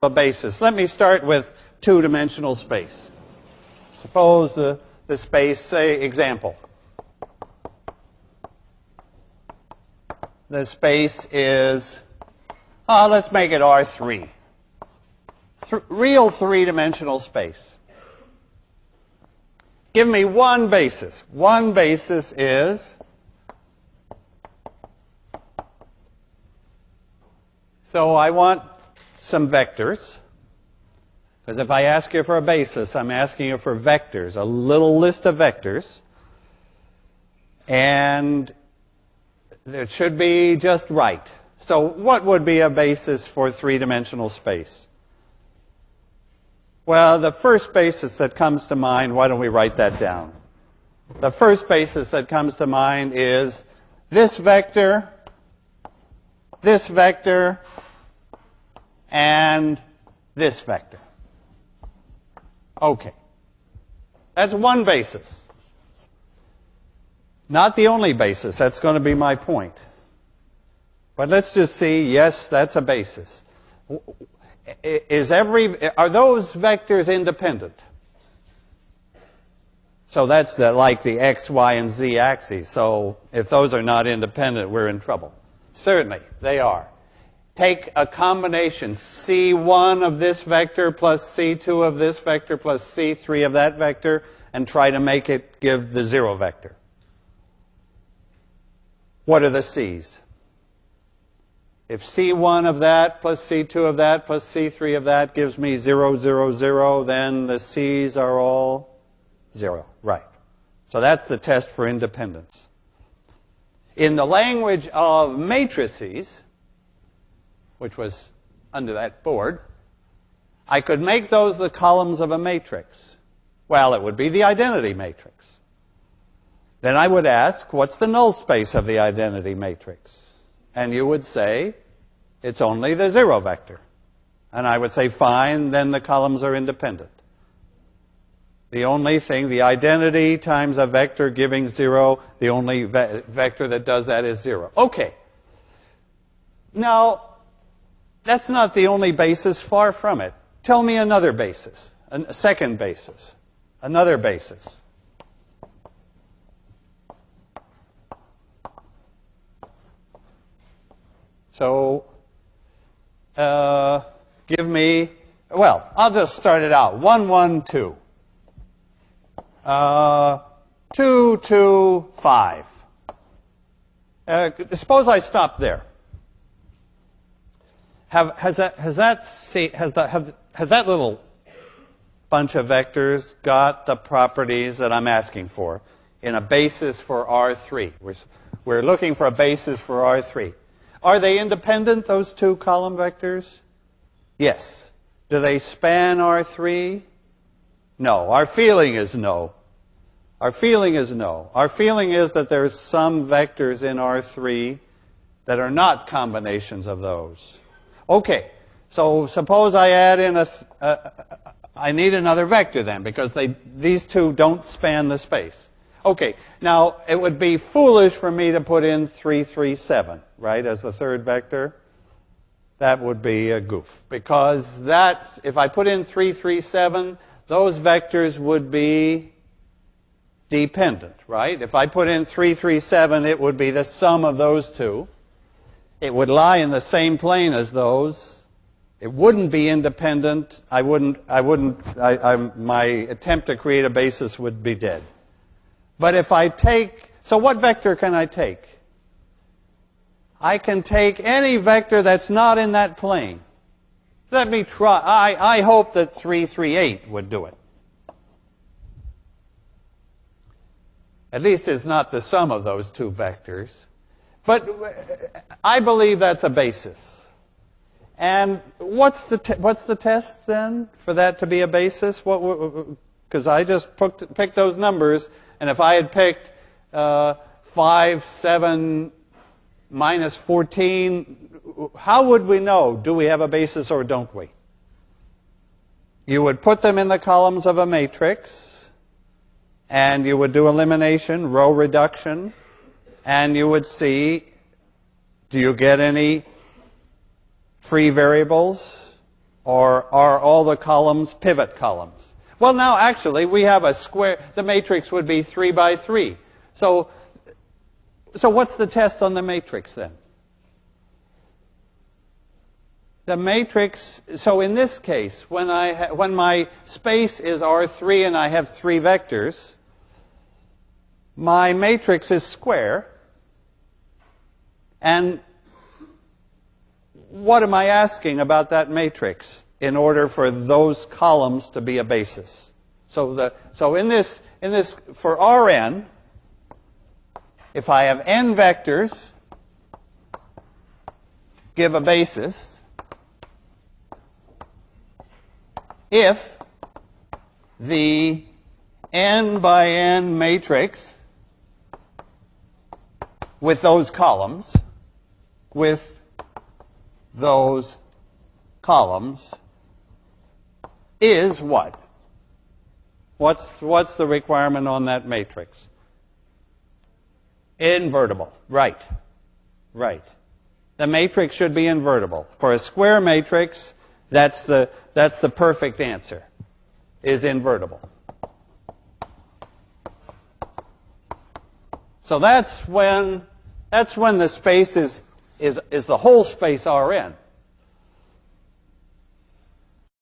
a basis. Let me start with two-dimensional space. Suppose the space, say, example. The space is, let's make it R3. Real three-dimensional space. Give me one basis. One basis is, so I want some vectors, because if I ask you for a basis, I'm asking you for vectors, a little list of vectors, and it should be just right. So what would be a basis for three-dimensional space? Well, the first basis that comes to mind, why don't we write that down? The first basis that comes to mind is this vector, and this vector. Okay. That's one basis. Not the only basis. That's going to be my point. But let's just see, yes, that's a basis. Are those vectors independent? So that's like the x, y, and z axes. So if those are not independent, we're in trouble. Certainly, they are. Take a combination, C1 of this vector plus C2 of this vector plus C3 of that vector, and try to make it give the zero vector. What are the C's? If C1 of that plus C2 of that plus C3 of that gives me 0, 0, 0, then the C's are all 0. Right. So that's the test for independence. In the language of matrices, which was under that board, I could make those the columns of a matrix. Well, it would be the identity matrix. Then I would ask, what's the null space of the identity matrix? And you would say, it's only the zero vector. And I would say, fine, then the columns are independent. The only thing, the identity times a vector giving 0, the only vector that does that is 0. Okay. Now, that's not the only basis, far from it. Tell me another basis, a second basis, another basis. So, give me, well, I'll just start it out. 1, 1, 2. 2, 2, 5. Suppose I stop there. Has that little bunch of vectors got the properties that I'm asking for in a basis for R3? We're looking for a basis for R3. Are they independent, those two column vectors? Yes. Do they span R3? No. Our feeling is no. Our feeling is no. Our feeling is that there's some vectors in R3 that are not combinations of those. Okay. So suppose I add in I need another vector then, because these two don't span the space. Okay. Now, it would be foolish for me to put in 3, 3, 7, right, as the third vector. That would be a goof. Because if I put in 3, 3, 7, those vectors would be dependent, right? If I put in 3, 3, 7, it would be the sum of those two. It would lie in the same plane as those. It wouldn't be independent. My attempt to create a basis would be dead. But if I so what vector can I take? I can take any vector that's not in that plane. Let me try. I hope that 3, 3, 8 would do it. At least it's not the sum of those two vectors. But I believe that's a basis. And what's the test then for that to be a basis? Because I just picked those numbers, and if I had picked 5, 7, minus 14, how would we know? Do we have a basis or don't we? You would put them in the columns of a matrix, and you would do elimination, row reduction, and you would see, do you get any free variables Or are all the columns pivot columns? Well, now actually we have a square. The matrix would be 3 by 3. So what's the test on the matrix then? The matrix, so in this case, when my space is R3 and I have 3 vectors, my matrix is square. And what am I asking about that matrix in order for those columns to be a basis? So in this for Rn, if I have n vectors give a basis, if the n by n matrix with those columns is what? What's the requirement on that matrix? Invertible. Right. Right. The matrix should be invertible. For a square matrix, that's the perfect answer, is invertible. So that's when the space is the whole space Rn.